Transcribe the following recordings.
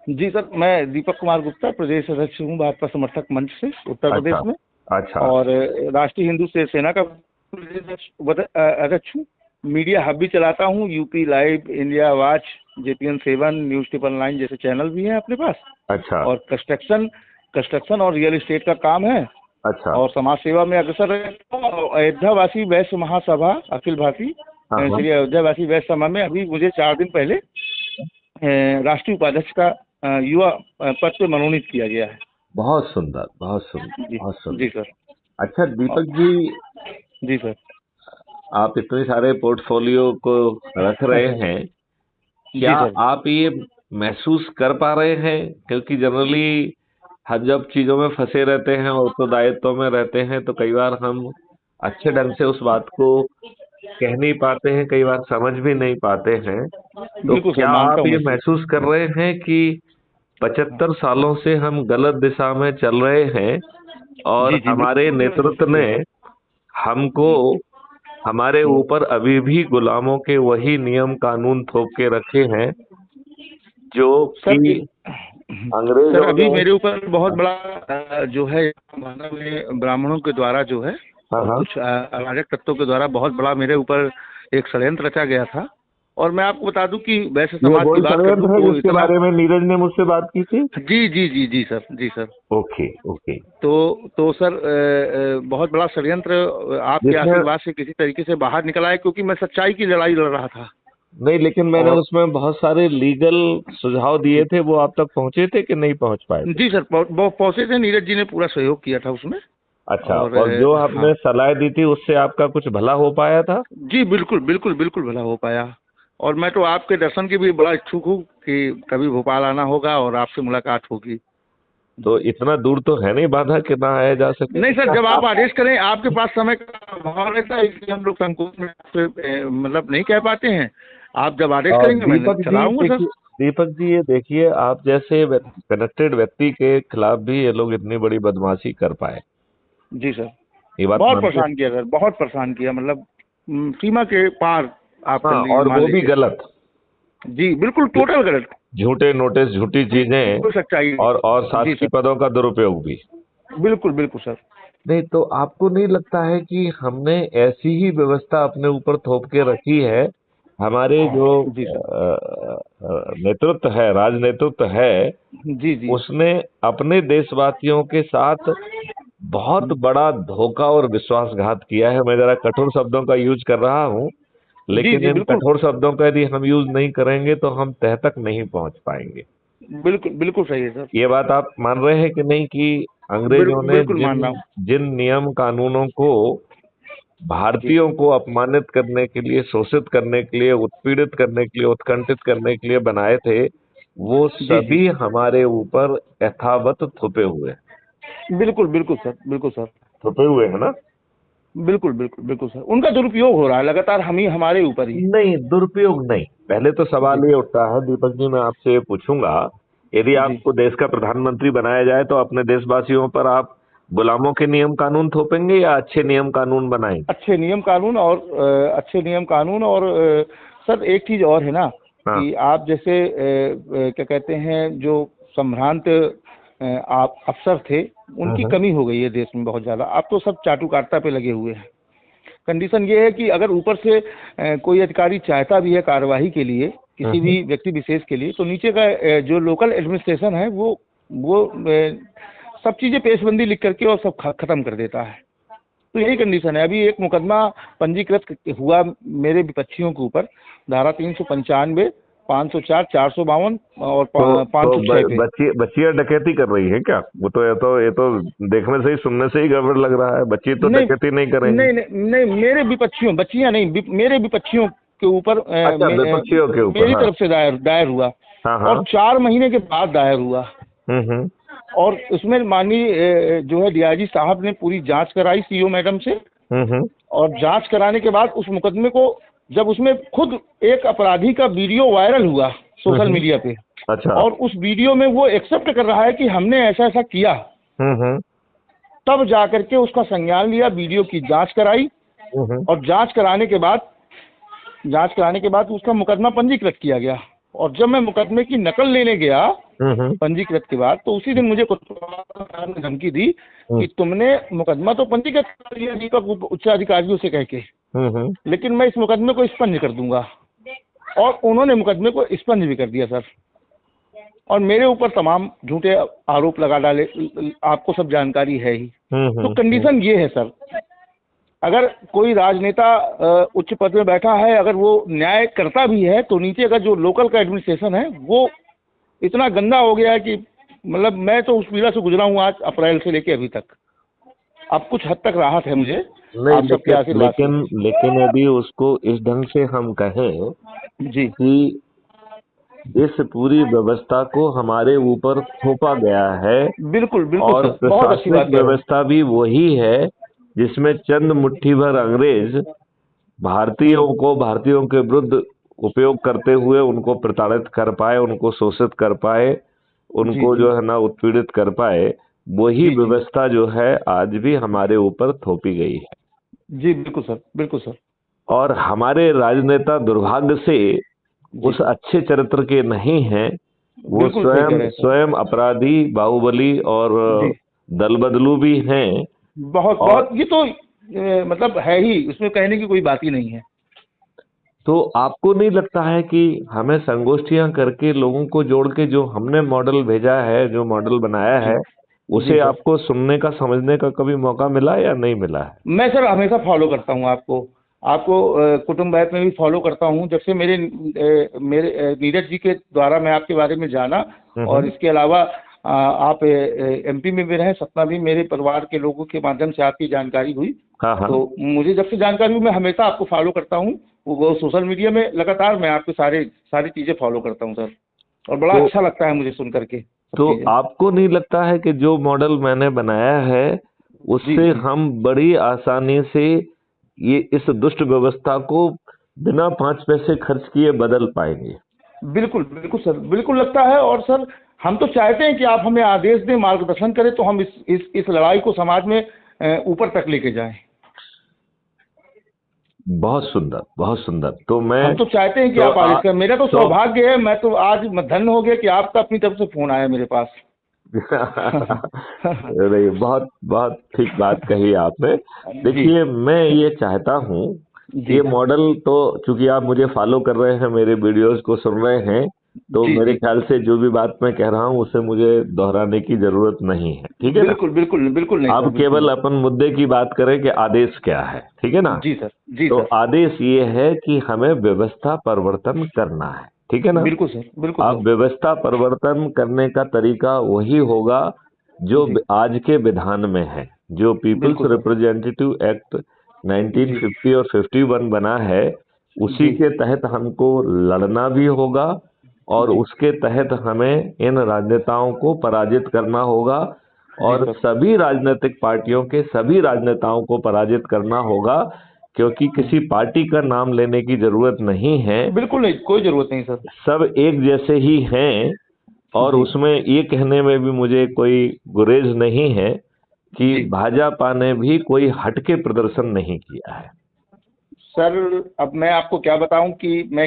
जी sir, मैं दीपक कुमार गुप्ता, प्रदेश अध्यक्ष हूँ भाजपा समर्थक मंच से उत्तर प्रदेश अच्छा। में। अच्छा। और राष्ट्रीय हिंदू सेना का प्रदेश अध्यक्ष हूँ। मीडिया हब भी चलाता हूँ, UP live, India watch, JPN 7, news 999 जैसे चैनल भी हैं अपने पास। अच्छा। और कंस्ट्रक्शन और रियल एस्टेट का काम है। अच्छा। और समाज सेवा में अग्रसर रहता हूँ। और अयोध्यावासी वैश्य महासभा, अखिल भारतीय हाँ हाँ। श्री अयोध्यावासी वैश्य सभा में अभी मुझे 4 दिन पहले राष्ट्रीय उपाध्यक्ष का युवा पद पे मनोनीत किया गया है। बहुत सुंदर, बहुत सुंदर, जी। बहुत जी सुंदर। सर। अच्छा और- दीपक जी, जी सर। आप इतने सारे पोर्टफोलियो को रख रहे हैं, क्या जी सर। आप ये महसूस कर पा रहे हैं? क्योंकि जनरली हम जब चीजों में फंसे रहते हैं और उत्तरदायित्व में रहते हैं तो कई बार हम अच्छे ढंग से उस बात को कह नहीं पाते हैं, कई बार समझ भी नहीं पाते हैं। तो बिल्कुल सर, क्या मानता आप हूँ ये मैं इस चीज़ महसूस कर रहे हैं कि 75 सालों से हम गलत दिशा में चल रहे हैं को। और जी जी, हमारे बिल्कुल नेतृत्व ने हमको, जी। हमारे ऊपर अभी भी गुलामों के वही नियम कानून थोप के रखे हैं जो सर कि सर अंग्रेजों अभी ने। मेरे ऊपर बहुत बड़ा जो है मानव में ब्राह्मणों के द्वारा जो है हाँ और हाँ। कुछ अराजक तत्वों के द्वारा बहुत बड़ा मेरे ऊपर एक षड्यंत्र रचा गया था। और मैं आपको बता दूं कि वैसे ये समाज की वही बात कर दूं षड्यंत्र है तो जिसके इतना। बारे में नीरज ने मुझसे बात की थी। जी जी जी जी सर, जी सर। Okay okay. तो सर बहुत बड़ा षड्यंत्र आपके जिसमें, आशीर्वाद से किसी तरीके से बाहर निकला है, क्योंकि मैं सच्चाई की लड़ाई लड़ रहा था। नहीं लेकिन मैंने और उसमें बहुत सारे लीगल सुझाव दिए थे, वो आप तक पहुंचे थे कि नहीं पहुंच पाए थे? जी सर, पहुंचे थे, नीरज जी ने पूरा सहयोग किया था उसमें। अच्छा, और और जो हाँ। आपने सलाह दी थी उससे आपका कुछ भला हो पाया था? जी बिल्कुल बिल्कुल बिल्कुल भला हो पाया। और मैं तो आपके दर्शन की भी बड़ा इच्छुक हूँ कि कभी भोपाल आना होगा और आपसे मुलाकात होगी। तो इतना दूर तो है नहीं बाधा कि ना आया जा सके। नहीं सर, जब आप आदेश करें, आपके पास समय का अभाव रहता है, इसलिए हम लोग संकोच में आपसे मतलब नहीं कह पाते हैं। आप जब आदेश और करेंगे मैं दीपक चला जी आऊंगा सर। देखिए, दीपक जी ये देखिए, आप जैसे कनेक्टेड व्यक्ति के खिलाफ भी ये लोग इतनी बड़ी बदमाशी कर पाए, जी सर। ये बात बहुत मानते हैं? परेशान किया सर, बहुत परेशान किया, मतलब सीमा के पार आप हाँ, चल और मान वो भी लीजिए। गलत। जी बिल्कुल टोटल गलत। झूठे नोटिस, झूठी चीजें, बिल्कुल सच्चाई। और जी शासकीय सर, पदों का दुरुपयोग भी। बिल्कुल बिल्कुल सर। नहीं तो आपको नहीं लगता है कि हमने ऐसी ही व्यवस्था अपने ऊपर थोप के रखी है? हमारे जो जी सर। नेतृत्व है, राजनेतृत्व है, जी जी। उसने अपने देशवासियों के साथ बहुत बड़ा धोखा और विश्वासघात किया है। मैं जरा कठोर शब्दों का यूज कर रहा हूं, जी लेकिन जी इन बिल्कुल कठोर शब्दों का यदि हम यूज नहीं करेंगे तो हम तह तक नहीं पहुंच पाएंगे। बिल्कुल बिल्कुल सही है सर। ये बात आप मान रहे हैं कि नहीं कि अंग्रेजों ने बिल्कुल मान जिन रहा हूँ। जिन नियम कानूनों को जी भारतीयों को अपमानित करने के लिए, शोषित करने के लिए, उत्पीड़ित करने के लिए, उत्कंठित करने के लिए बनाए थे, वो जी जी। सभी हमारे ऊपर यथावत थोपे हुए हैं। बिल्कुल बिल्कुल सर, बिल्कुल सर। थोपे हुए हैं ना? बिल्कुल बिल्कुल बिल्कुल सर, उनका दुरुपयोग हो रहा है लगातार, हम ही हमारे ऊपर ही। नहीं, दुरुपयोग नहीं। पहले तो जी सवाल ये उठता है दीपक जी, मैं आपसे ये पूछूंगा, यदि जी। आपको देश का प्रधानमंत्री बनाया जाए तो अपने देशवासियों पर आप गुलामों के नियम कानून थोपेंगे या अच्छे नियम कानून बनाएंगे? अच्छे नियम कानून और अच्छे नियम कानून और सर एक चीज़ और है ना, हाँ कि आप जैसे क्या कहते हैं, जो संभ्रांत आप अफसर थे, हाँ उनकी हाँ। कमी हो गई है देश में बहुत ज़्यादा। अब तो सब चाटुकारिता पे लगे हुए हैं। कंडीशन ये है कि अगर ऊपर से कोई अधिकारी चाहता भी है कार्यवाही के लिए हाँ किसी हाँ। भी व्यक्ति विशेष के लिए, तो नीचे का जो लोकल एडमिनिस्ट्रेशन है वो सब चीज़ें पेशबंदी लिख करके और सब खत्म कर देता है। तो यही कंडीशन है। अभी एक मुकदमा पंजीकृत हुआ मेरे विपक्षियों के ऊपर, धारा 395, 504, 452 और तो 506 पे। बच्चियां डकैती कर रही है क्या? वो तो ये तो देखने से ही, सुनने से ही गड़बड़ लग रहा है। बच्ची तो नहीं डकैती नहीं करेंगी। नहीं नहीं नहीं, मेरे विपक्षियों, बच्चियां नहीं, मेरे विपक्षियों के ऊपर अच्छा, विपक्षियों के ऊपर। मेरी हाँ तरफ से दायर हुआ। हाँ और हाँ। 4 महीने के बाद दायर हुआ। हम्म। और उसमें माननीय जो है DIG साहब ने पूरी जांच कराई CO मैडम से। हम्म। और जांच कराने के बाद उस मुकदमे को, जब उसमें खुद एक अपराधी का वीडियो वायरल हुआ सोशल हम्म। मीडिया पे, अच्छा। और उस वीडियो में वो एक्सेप्ट कर रहा है कि हमने ऐसा ऐसा किया, हम्म। तब जाकर के उसका संज्ञान लिया, वीडियो की जांच कराई। हम्म। और जांच कराने के बाद उसका मुकदमा पंजीकृत किया गया। और जब मैं मुकदमे की नकल लेने गया पंजीकृत के बाद, तो उसी दिन मुझे कोतवाल ने धमकी दी कि तुमने मुकदमा तो पंजीकृत कर दिया दीपक उच्च अधिकारियों से कह के, लेकिन मैं इस मुकदमे को स्पंज कर दूंगा। और उन्होंने मुकदमे को स्पंज भी कर दिया सर, और मेरे ऊपर तमाम झूठे आरोप लगा डाले, आपको सब जानकारी है ही। तो कंडीशन ये है सर, अगर कोई राजनेता उच्च पद में बैठा है, अगर वो न्याय करता भी है, तो नीचे का जो लोकल का एडमिनिस्ट्रेशन है वो इतना गंदा हो गया है कि मतलब मैं तो उस पीड़ा से गुजरा हूँ आज अप्रैल से लेके अभी तक। अब कुछ हद तक राहत है मुझे नहीं, आप सबके आशीर्वाद से। लेकिन यदि उसको इस ढंग से हम कहें जी कि इस पूरी व्यवस्था को हमारे ऊपर थोपा गया है, बिल्कुल बिल्कुल और सर, बहुत अच्छी बात प्रशासनिक है। व्यवस्था भी वही है जिसमें चंद मुट्ठी भर अंग्रेज भारतीयों के विरुद्ध उपयोग करते हुए उनको प्रताड़ित कर पाए, उनको शोषित कर पाए, उनको जो है ना उत्पीड़ित कर पाए, वही व्यवस्था जो है आज भी हमारे ऊपर थोपी गई है। जी बिल्कुल सर, बिल्कुल सर। और हमारे राजनेता दुर्भाग्य से उस अच्छे चरित्र के नहीं हैं, वो स्वयं अपराधी, बाहुबली और दल बदलू भी हैं। बहुत ये तो मतलब है ही, उसमें कहने की कोई बात ही नहीं है। तो आपको नहीं लगता है कि हमें संगोष्ठियां करके लोगों को जोड़ के जो हमने मॉडल भेजा है, जो मॉडल बनाया है, उसे आपको सुनने का, समझने का कभी मौका मिला या नहीं मिला है? मैं सर हमेशा फॉलो करता हूँ आपको कुटुम्बैत में भी फॉलो करता हूँ। जब से मेरे नीरज जी के द्वारा मैं आपके बारे में जाना, और इसके अलावा आप एमपी में भी रहे, सतना भी, मेरे परिवार के लोगों के माध्यम से आपकी जानकारी हुई। तो मुझे जब से जानकारी हुई, मैं हमेशा आपको फॉलो करता हूँ। वो सोशल मीडिया में लगातार मैं आपके सारी चीज़ें फॉलो करता हूँ सर, और बड़ा अच्छा लगता है मुझे सुन करके। तो आपको नहीं लगता है कि जो मॉडल मैंने बनाया है उससे हम बड़ी आसानी से ये इस दुष्ट व्यवस्था को बिना 5 पैसे खर्च किए बदल पाएंगे? बिल्कुल बिल्कुल सर, बिल्कुल लगता है। और सर हम तो चाहते हैं कि आप हमें आदेश दें, मार्गदर्शन करें, तो हम इस लड़ाई को समाज में ऊपर तक लेके जाएं। बहुत सुंदर, बहुत सुंदर। तो हम तो चाहते हैं कि आप आदेश करें। मेरा तो सौभाग्य है, मैं तो आज धन्य हो गया कि आपका अपनी तरफ से फोन आया मेरे पास। नहीं, बहुत बहुत ठीक बात कही आपने। देखिए, मैं ये चाहता हूँ, ये मॉडल तो चूंकि आप मुझे फॉलो कर रहे हैं, मेरे वीडियोस को सुन रहे हैं, तो मेरे ख्याल से जो भी बात मैं कह रहा हूँ उसे मुझे दोहराने की जरूरत नहीं है, ठीक है ना? बिल्कुल बिल्कुल बिल्कुल नहीं। आप केवल अपन मुद्दे की बात करें कि आदेश क्या है, ठीक है ना? जी सर, जी तो सर। आदेश ये है कि हमें व्यवस्था परिवर्तन करना है, ठीक है ना? बिल्कुल सर, बिल्कुल। अब व्यवस्था परिवर्तन करने का तरीका वही होगा जो आज के विधान में है, जो पीपल्स रिप्रेजेंटेटिव एक्ट 1950 और 51 बना है, उसी के तहत हमको लड़ना भी होगा, और उसके तहत हमें इन राजनेताओं को पराजित करना होगा, और सभी राजनीतिक पार्टियों के सभी राजनेताओं को पराजित करना होगा, क्योंकि किसी पार्टी का नाम लेने की जरूरत नहीं है। बिल्कुल नहीं, कोई जरूरत नहीं सर। सब एक जैसे ही हैं, और उसमें ये कहने में भी मुझे कोई गुरेज नहीं है कि भाजपा ने भी कोई हटके प्रदर्शन नहीं किया है। सर अब मैं आपको क्या बताऊं कि मैं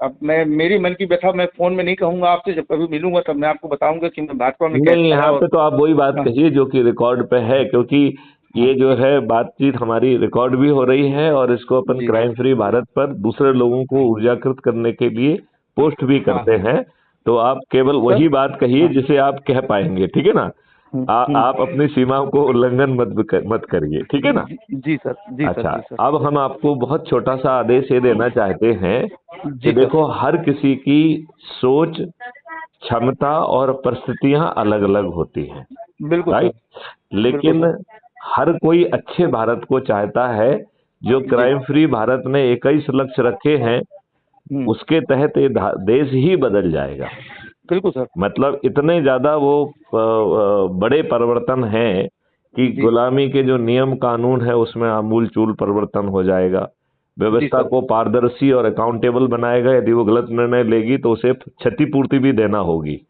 अब मेरी मन की व्यथा मैं फोन में नहीं कहूंगा आपसे, जब कभी मिलूंगा तब मैं आपको बताऊंगा कि मैं भाजपा में नहीं, यहाँ पे तो आप वही बात कहिए जो कि रिकॉर्ड पे है, क्योंकि ये जो है बातचीत हमारी रिकॉर्ड भी हो रही है, और इसको अपन क्राइम फ्री भारत पर दूसरे लोगों को ऊर्जाकृत करने के लिए पोस्ट भी करते हैं। तो आप केवल वही बात कहिए जिसे आप कह पाएंगे, ठीक है ना? आप अपनी सीमाओं को उल्लंघन मत करिए, ठीक है ना? जी सर, जी सर। अच्छा, अब हम आपको बहुत छोटा सा आदेश ये देना चाहते हैं कि देखो, हर किसी की सोच, क्षमता और परिस्थितियां अलग अलग होती हैं, बिल्कुल राइट? लेकिन हर कोई अच्छे भारत को चाहता है। जो क्राइम फ्री भारत ने 21 लक्ष्य रखे हैं, उसके तहत ये देश ही बदल जाएगा। बिल्कुल सर। मतलब इतने ज्यादा वो बड़े परिवर्तन हैं कि गुलामी के जो नियम कानून है उसमें आमूल चूल परिवर्तन हो जाएगा। व्यवस्था को पारदर्शी और अकाउंटेबल बनाएगा। यदि वो गलत निर्णय लेगी तो उसे क्षतिपूर्ति भी देना होगी।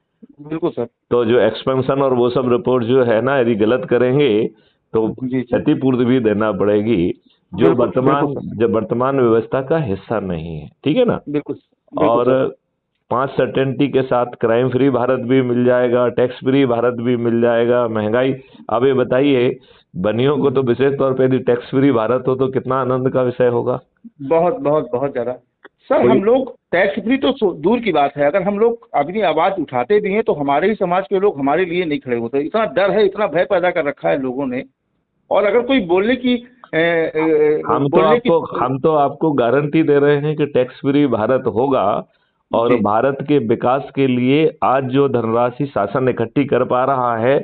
बिल्कुल सर। तो जो एक्सपेंशन और वो सब रिपोर्ट जो है ना, यदि गलत करेंगे तो क्षतिपूर्ति भी देना पड़ेगी, जो वर्तमान व्यवस्था का हिस्सा नहीं है, ठीक है ना? बिल्कुल। और 5 सर्टेनिटी के साथ क्राइम फ्री भारत भी मिल जाएगा, टैक्स फ्री भारत भी मिल जाएगा, महंगाई। अब ये बताइए, बनियों को तो विशेष तौर पे यदि टैक्स फ्री भारत हो तो कितना आनंद का विषय होगा। बहुत बहुत बहुत ज्यादा। सर तो हम लोग टैक्स फ्री तो दूर की बात है, अगर हम लोग अपनी आवाज उठाते भी हैं तो हमारे ही समाज के लोग हमारे लिए नहीं खड़े होते। इतना डर है, इतना भय पैदा कर रखा है लोगों ने। और अगर कोई बोलने की हम तो आपको गारंटी दे रहे हैं कि टैक्स फ्री भारत होगा, और जी भारत के विकास के लिए आज जो धनराशि शासन इकट्ठी कर पा रहा है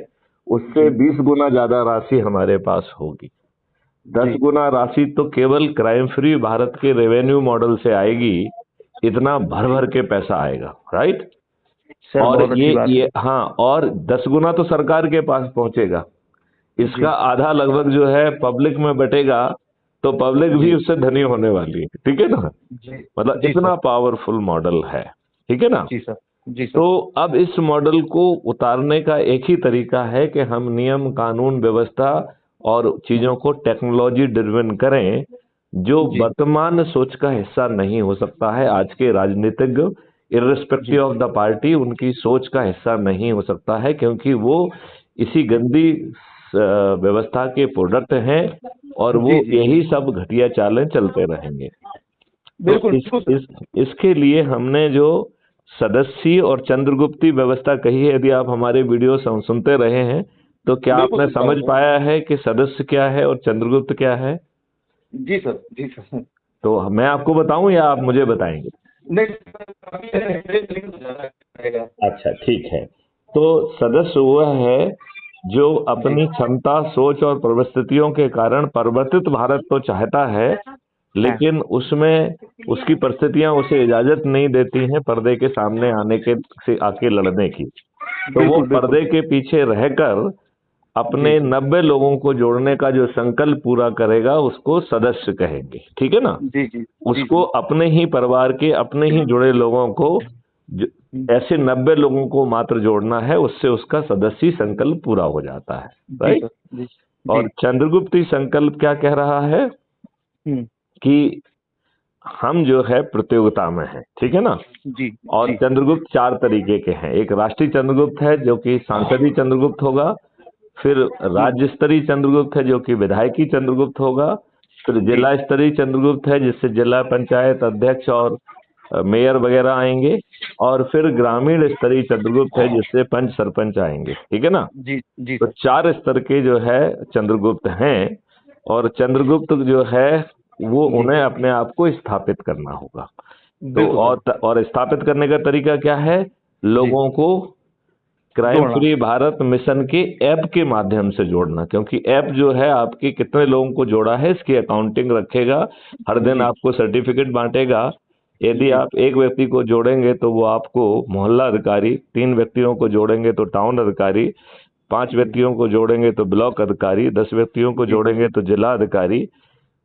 उससे 20 गुना ज्यादा राशि हमारे पास होगी। 10 जी गुना राशि तो केवल क्राइम फ्री भारत के रेवेन्यू मॉडल से आएगी। इतना भर भर के पैसा आएगा, राइट। सर, और बहुत अच्छी बात है। हाँ, और 10 गुना तो सरकार के पास पहुंचेगा। इसका जी आधा लगभग जो है पब्लिक में बटेगा, तो पब्लिक भी जी उससे धनी होने वाली है, ठीक है ना। जी मतलब जी इतना सर। पावरफुल मॉडल है, ठीक है ना। जी सर। जी सर। तो अब इस मॉडल को उतारने का एक ही तरीका है कि हम नियम कानून व्यवस्था और चीजों को टेक्नोलॉजी ड्रिवन करें। जो जी वर्तमान सोच का हिस्सा नहीं हो सकता है, आज के राजनीतिज्ञ जी इर्रिस्पेक्टिव ऑफ द पार्टी उनकी सोच का हिस्सा नहीं हो सकता है, क्योंकि वो इसी गंदी व्यवस्था के प्रोडक्ट हैं, और वो जी जी यही सब घटिया चालें चलते रहेंगे। तो बिल्कुल बिल्कुल सर। इसके लिए हमने जो सदस्यी और चंद्रगुप्ती व्यवस्था कही है, यदि आप हमारे वीडियो सुनते रहे हैं तो क्या बिल्कुल आपने सुनता हूँ समझ सर। पाया है कि सदस्य क्या है और चंद्रगुप्त क्या है। जी सर। जी सर। तो मैं आपको बताऊं या आप मुझे बताएंगे। नहीं सर, अभी तो ज़्यादा रहेगा। अच्छा, ठीक है। तो सदस्य वह है जो जी अपनी क्षमता, सोच और परिस्थितियों के कारण परिवर्तित भारत तो चाहता है, हाँ। लेकिन उसमें उसकी परिस्थितियां उसे इजाजत नहीं देती हैं पर्दे के सामने आने के से आके लड़ने की। तो वो बिल्कुल बिल्कुल। पर्दे के पीछे रहकर जी अपने 90 लोगों को जोड़ने का जो संकल्प पूरा करेगा उसको सदस्य कहेंगे, ठीक है ना। जी जी जी उसको सर। अपने ही परिवार के अपने ही जुड़े लोगों को ऐसे 90 लोगों को मात्र जोड़ना है, उससे उसका सदस्य संकल्प पूरा हो जाता है, जी राइट। सर। जी जी। और चंद्रगुप्ती संकल्प क्या कह रहा है हम्म। कि हम जो है प्रतियोगिता में है, ठीक है ना। जी और जी चंद्रगुप्त 4 तरीके के हैं। एक राष्ट्रीय चंद्रगुप्त है जो कि सांसदीय चंद्रगुप्त होगा, फिर जी राज्य स्तरीय चंद्रगुप्त है जो कि विधायकी चंद्रगुप्त होगा, फिर जी जिला स्तरीय चंद्रगुप्त है जिससे जिला पंचायत अध्यक्ष और मेयर वगैरह आएंगे, और फिर ग्रामीण स्तरीय चंद्रगुप्त है जिससे पंच सरपंच आएंगे, ठीक है ना। जी जी तो सर। 4 स्तर के जो है चंद्रगुप्त हैं, और चंद्रगुप्त जो है वो जी उन्हें अपने आप को स्थापित करना होगा। तो बिल्कुल सर। और स्थापित करने का तरीका क्या है, जी लोगों को क्राइम जोड़ना। फ्री भारत मिशन के ऐप के माध्यम से जोड़ना, क्योंकि ऐप जो है आपके कितने लोगों को जोड़ा है इसकी अकाउंटिंग रखेगा, हर दिन जी आपको सर्टिफिकेट बांटेगा। यदि जी आप एक व्यक्ति को जोड़ेंगे तो वो आपको मोहल्ला अधिकारी, 3 व्यक्तियों को जोड़ेंगे तो टाउन अधिकारी, 5 जी व्यक्तियों को जोड़ेंगे तो ब्लॉक अधिकारी, 10 व्यक्तियों को जी जोड़ेंगे तो जिला अधिकारी,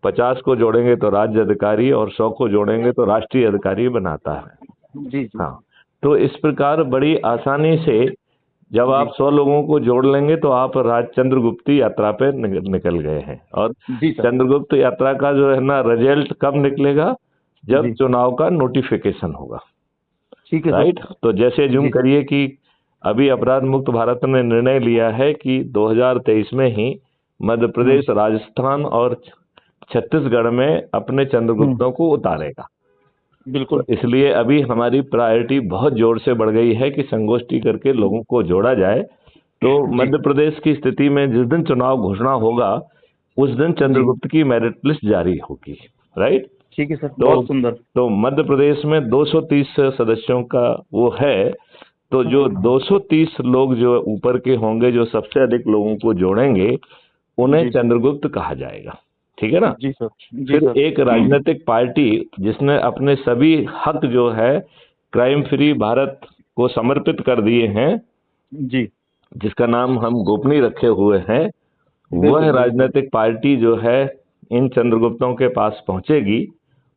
50 को जोड़ेंगे तो राज्य अधिकारी, और 100 को जोड़ेंगे तो राष्ट्रीय अधिकारी बनाता है। जी जी हाँ, तो इस प्रकार बड़ी आसानी से जब जी आप 100 लोगों को जोड़ लेंगे तो आप चंद्रगुप्ती यात्रा पे निकल गए हैं। और जी सर। चंद्रगुप्त यात्रा का जो है ना रिजल्ट कब निकलेगा, जब जी चुनाव का नोटिफिकेशन होगा, ठीक है सर। राइट। तो जैसे जूम जी करिए कि अभी अपराध मुक्त भारत ने निर्णय लिया है कि 2023 में ही मध्य प्रदेश, राजस्थान और छत्तीसगढ़ में अपने चंद्रगुप्तों को उतारेगा। तो बिल्कुल। इसलिए अभी हमारी प्रायोरिटी बहुत जोर से बढ़ गई है कि संगोष्ठी करके लोगों को जोड़ा जाए। तो जी मध्य प्रदेश की स्थिति में जिस दिन चुनाव घोषणा होगा उस दिन जी चंद्रगुप्त की मेरिट लिस्ट जारी होगी, राइट। ठीक है सर, तो बहुत सुंदर। तो मध्य प्रदेश में 230 सदस्यों का वो है। तो जो 230 लोग जो ऊपर के होंगे, जो सबसे अधिक लोगों को जोड़ेंगे, उन्हें जी चंद्रगुप्त कहा जाएगा, ठीक है ना। जी सर। जी फिर सर। एक राजनीतिक पार्टी जिसने अपने सभी हक जो है क्राइम फ्री भारत को समर्पित कर दिए हैं, जी जिसका नाम हम गोपनीय रखे हुए हैं, वह बिल्कुल बिल्कुल। राजनीतिक पार्टी जो है इन चंद्रगुप्तों के पास पहुंचेगी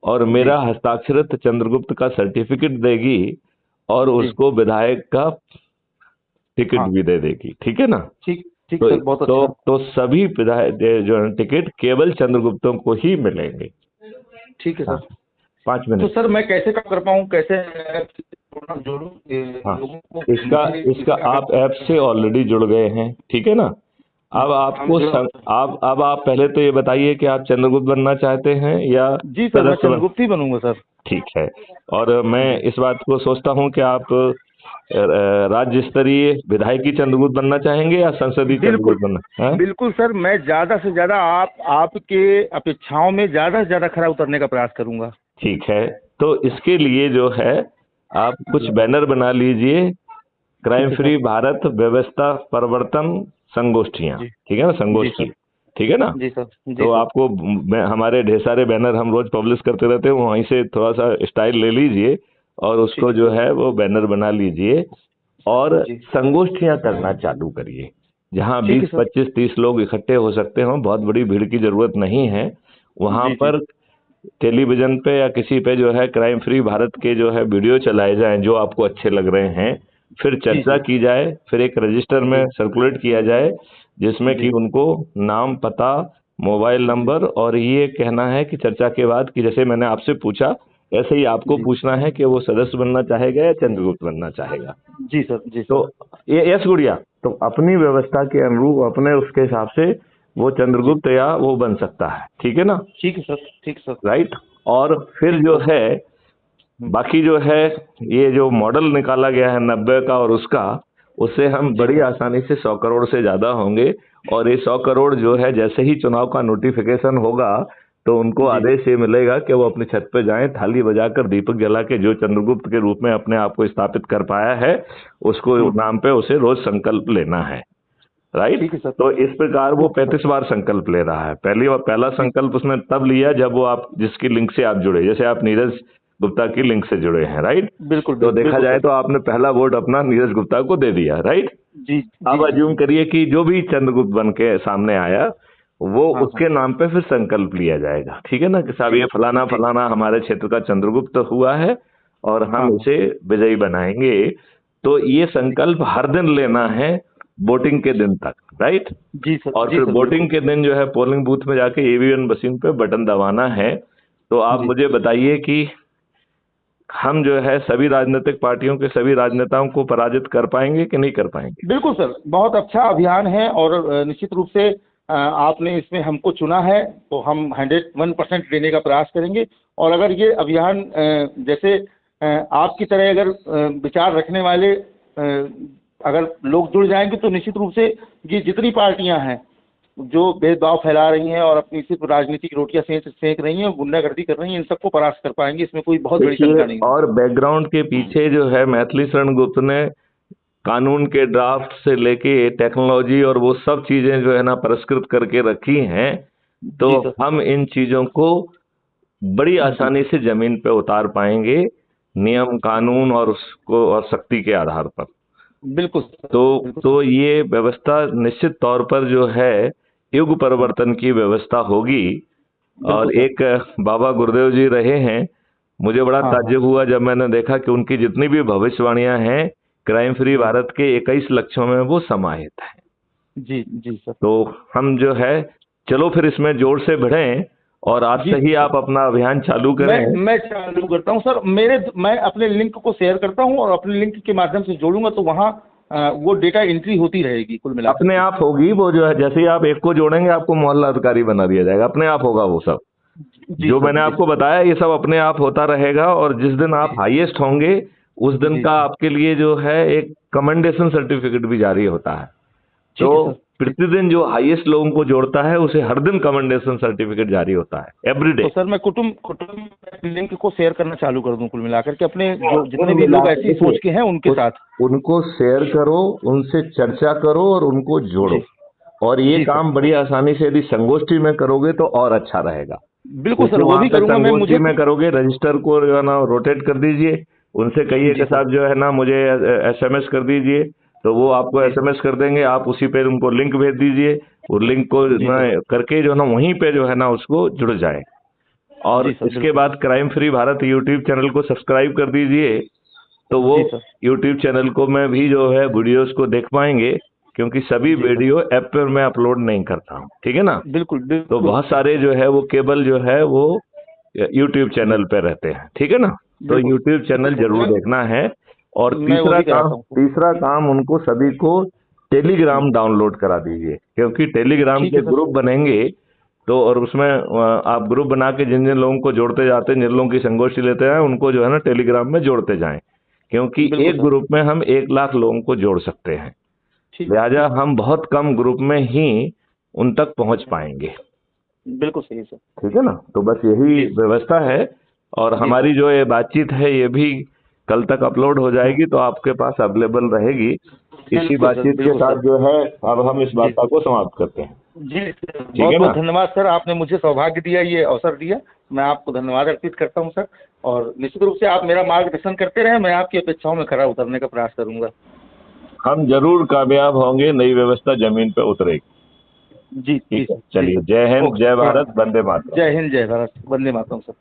और जी मेरा हस्ताक्षरित चंद्रगुप्त का सर्टिफिकेट देगी, और जी उसको विधायक का टिकट हाँ। भी दे देगी, ठीक है ना। ठीक ठीक तो सर, बहुत अच्छा। सभी विधायक जो है टिकट केवल चंद्रगुप्तों को ही मिलेंगे। ठीक है हाँ, सर। 5 तो मिनट। सर मैं कैसे काम कर पाऊँ, कैसे थोड़ा जोड़ूं हाँ, लोगों को, इसका मुझे इसका इसका आप ऐप से ऑलरेडी जुड़ गए हैं, ठीक है ना। अब हम आपको जुड़ा हुआ था। अब आप पहले तो ये बताइए कि आप चंद्रगुप्त बनना चाहते हैं या जी सर, मैं सदस्य चंद्रगुप्त ही बनूंगा सर। ठीक है। और मैं जी इस बात को सोचता हूं कि आप राज्य स्तरीय विधायकी चंद्रगुप्त बनना चाहेंगे या संसदीय बिल्कुल, चंद्रगुप्त बनना है। बिल्कुल सर, मैं ज़्यादा से ज़्यादा आपके अपेक्षाओं में ज़्यादा से ज़्यादा खरा उतरने का प्रयास करूंगा। ठीक है, तो इसके लिए जो है आप कुछ जी बैनर बना लीजिए, क्राइम ठीक है फ्री सर। भारत व्यवस्था प्रवर्तन संगोष्ठियां, जी ठीक है ना, जी संगोष्ठी, सर। ठीक है ना। जी सर। जी तो सर। आपको हमारे ढेर सारे बैनर हम रोज पब्लिश करते रहते हैं, वहीं से थोड़ा सा स्टाइल ले लीजिए और ठीक उसको है जो सर। है वो बैनर बना लीजिए और जी संगोष्ठियां करना चालू करिए, जहां ठीक है 20 सर। 25 30 लोग इकट्ठे हो सकते हो, बहुत बड़ी भीड़ की जरूरत नहीं है। वहां जी जी पर टेलीविजन पे या किसी पे जो है क्राइम फ्री भारत के जो है वीडियो चलाए जाएं जो आपको अच्छे लग रहे हैं, फिर जी चर्चा जी की जाए, फिर एक रजिस्टर में जी सर्कुलेट किया जाए जिसमें कि जी उनको नाम, पता, मोबाइल जी नंबर और ये कहना है कि चर्चा के बाद कि जैसे मैंने आपसे पूछा ऐसे ही आपको जी पूछना है कि वो सदस्य बनना चाहेगा या चंद्रगुप्त बनना चाहेगा। जी सर। जी तो सर। ये यस गुड़िया, तो अपनी व्यवस्था के अनुरूप अपने उसके हिसाब से वो जी चंद्रगुप्त या वो बन सकता है, ठीक है ना। ठीक है सर। ठीक सर। राइट। और फिर ठीक जो सर। है हम्म, बाकी जो है ये जो मॉडल निकाला गया है 90 का और उसका, उससे हम जी बड़ी सर। आसानी से 100 करोड़ से ज्यादा होंगे। और ये 100 करोड़ जो है जैसे ही चुनाव का नोटिफिकेशन होगा तो उनको जी आदेश ये मिलेगा कि वो अपनी छत पे जाएं, थाली बजाकर दीपक जला के जो चंद्रगुप्त के रूप में अपने आप को स्थापित कर पाया है उसको हम्म, नाम पे उसे रोज संकल्प लेना है। राइट। ठीक है सर। तो इस प्रकार वो ओके सर। 35 बार संकल्प ले रहा है। पहला जी संकल्प उसने तब लिया जब वो आप जिसकी लिंक से आप जुड़े, जैसे आप नीरज गुप्ता की लिंक से जुड़े हैं, राइट। बिल्कुल तो देखा बिल्कुल जाए सर। तो आपने पहला वोट अपना नीरज गुप्ता को दे दिया, राइट। जी जी अब जी अज्यूम जी। करिए कि जो भी चंद्रगुप्त बन के सामने आया वो हाँ हाँ। उसके नाम पे फिर संकल्प लिया जाएगा, ठीक है ना, कि साहब ठीक ये फलाना ठीक। फलाना हमारे क्षेत्र का चंद्रगुप्त हुआ है और हाँ हम हाँ। इसे विजयी बनाएंगे। तो ये ठीक। संकल्प हर दिन लेना है वोटिंग के दिन तक, राइट। जी सर। और जी फिर सर बिल्कुल। वोटिंग के दिन जो है पोलिंग बूथ में जाके ईवीएम मशीन पे बटन दबाना है। तो आप जी मुझे बताइए कि हम जो है सभी राजनीतिक पार्टियों के सभी राजनेताओं को पराजित कर पाएंगे कि नहीं कर पाएंगे। बिल्कुल सर, बहुत अच्छा अभियान है और निश्चित रूप से आपने इसमें हमको चुना है तो हम 101% देने का प्रयास करेंगे। और अगर ये अभियान जैसे आपकी तरह अगर विचार रखने वाले अगर लोग जुड़ जाएंगे तो निश्चित रूप से ये जितनी पार्टियां हैं जो भेदभाव फैला रही हैं और अपनी सिर्फ राजनीतिक रोटियां सेंक सेंक रही हैं, गुंडागर्दी कर रही हैं, इन सबको परास्त कर पाएंगे, इसमें कोई बहुत बड़ी देखिए, शंका नहीं है। और बैकग्राउंड के पीछे जो है मैथिली शरण गुप्त ने कानून के ड्राफ्ट से लेके टेक्नोलॉजी और वो सब चीजें जो है ना परिष्कृत करके रखी हैं। तो जी सर। हम इन चीजों को बड़ी जी आसानी से जमीन पे उतार पाएंगे, नियम कानून और उसको और शक्ति के आधार पर। बिल्कुल सर। बिल्कुल तो सर। ये व्यवस्था निश्चित तौर पर जो है युग परिवर्तन की व्यवस्था होगी। बिल्कुल और सर। एक बाबा गुरुदेव जी रहे हैं, मुझे बड़ा हाँ हाँ। ताज्जुब हुआ जब मैंने देखा कि उनकी जितनी भी भविष्यवाणियां हैं क्राइम फ्री जी भारत के 21 लक्ष्यों में वो समाहित है। जी जी सर। तो हम जो है चलो फिर इसमें जोर से बढ़ें और आज जी से ही आप अपना अभियान चालू करें। मैं चालू करता हूँ सर। मैं अपने लिंक को शेयर करता हूँ और अपने लिंक के माध्यम से जोड़ूंगा तो वहाँ वो डेटा एंट्री होती रहेगी कुल मिलाकर अपने के। आप होगी वो जो है, जैसे ही आप एक को जोड़ेंगे आपको मोहल्ला अधिकारी बना दिया जाएगा, अपने आप होगा वो सब। जी जो सर। मैंने जी आपको सर। बताया ये सब अपने आप होता रहेगा और जिस दिन आप हाईएस्ट होंगे उस दिन जी का आपके लिए जो है एक कमेंडेशन सर्टिफिकेट भी जारी होता है। तो ठीक है सर। ठीक। प्रतिदिन जो हाईएस्ट लोगों को जोड़ता है उसे हर दिन कमेंडेशन सर्टिफिकेट जारी होता है, एवरीडे। तो सर मैं कुटुंब कुटुंब लिंक को शेयर करना चालू कर दूं कुल मिलाकर के अपने जो कुल जितने भी लोग मिलाकर ऐसी देखिए, सोच के हैं उनके साथ। उनको शेयर करो, उनसे चर्चा करो और उनको जोड़ो। जी और ये जी सर। काम बड़ी आसानी से यदि संगोष्ठी में करोगे तो और अच्छा रहेगा। बिल्कुल सर, क्योंकि वो वहां भी पे करूंगा मैं। संगोष्ठी मुझे में करोगे रजिस्टर को जो है ना रोटेट कर दीजिए, उनसे कहिए कि जी सर। साहब जो है ना मुझे एसएमएस कर दीजिए, तो वो आपको जी एसएमएस कर देंगे, आप उसी पे उनको लिंक भेज दीजिए, वो लिंक को जी ना सर। करके जो है ना वहीं पे जो है ना उसको जुड़ जाए। और जी सर इसके बिल्कुल। बाद crime free Bharat YouTube channel को सब्सक्राइब कर दीजिए, तो वो जी सर। यूट्यूब चैनल को में भी जो है वीडियोस को देख पाएंगे, क्योंकि सभी जी सर। वीडियो ऐप पर मैं अपलोड नहीं करता हूँ, ठीक है ना। बिल्कुल तो बिल्कुल बहुत सारे जो है वो केबल जो है वो यूट्यूब जी चैनल पे रहते हैं, ठीक है ना। तो बिल्कुल यूट्यूब बिल्कुल चैनल सर। जरूर देखना है। और मैं वो भी कराता हूँ। तीसरा काम उनको सभी को टेलीग्राम डाउनलोड करा दीजिए, क्योंकि टेलीग्राम ठीक के है सर। ग्रुप बनेंगे तो, और उसमें आप ग्रुप बना के जिन जिन लोगों को जोड़ते जाते हैं, जिन लोगों की संगोष्ठी लेते हैं, उनको जो है ना टेलीग्राम में जोड़ते जाएं, क्योंकि बिल्कुल एक सर। ग्रुप में हम 1 लाख लोगों को जोड़ सकते हैं। ठीक लिहाजा ठीक। हम बहुत कम ग्रुप में ही उन तक पहुंच पाएंगे। बिल्कुल सही सर। ठीक है ना, तो बस यही जी व्यवस्था है। और जी सर। हमारी जो ये बातचीत है ये भी कल तक अपलोड हो जाएगी, तो आपके पास अवेलेबल रहेगी। इसी बिल्कुल सर, बातचीत के बिल्कुल साथ सर। जो है अब हम इस जी वार्ता को समाप्त करते हैं। जी सर, ठीक बहुत है बहुत ना। धन्यवाद सर, आपने मुझे सौभाग्य दिया, ये अवसर दिया। मैं आपको धन्यवाद अर्पित करता हूँ सर। और निश्चित रूप से आप मेरा मार्गदर्शन करते रहें, मैं आपकी अपेक्षाओं में खरा उतरने का प्रयास करूंगा। हम जरूर कामयाब होंगे, नई व्यवस्था जमीन पे उतरेगी। जी जी ठीक है, सर, जी चलिए, सर। जय हिंद, ओके सर, जय प्रणाम। भारत, वंदे मातरम। जय हिंद, जय भारत, वंदे मातरम सर।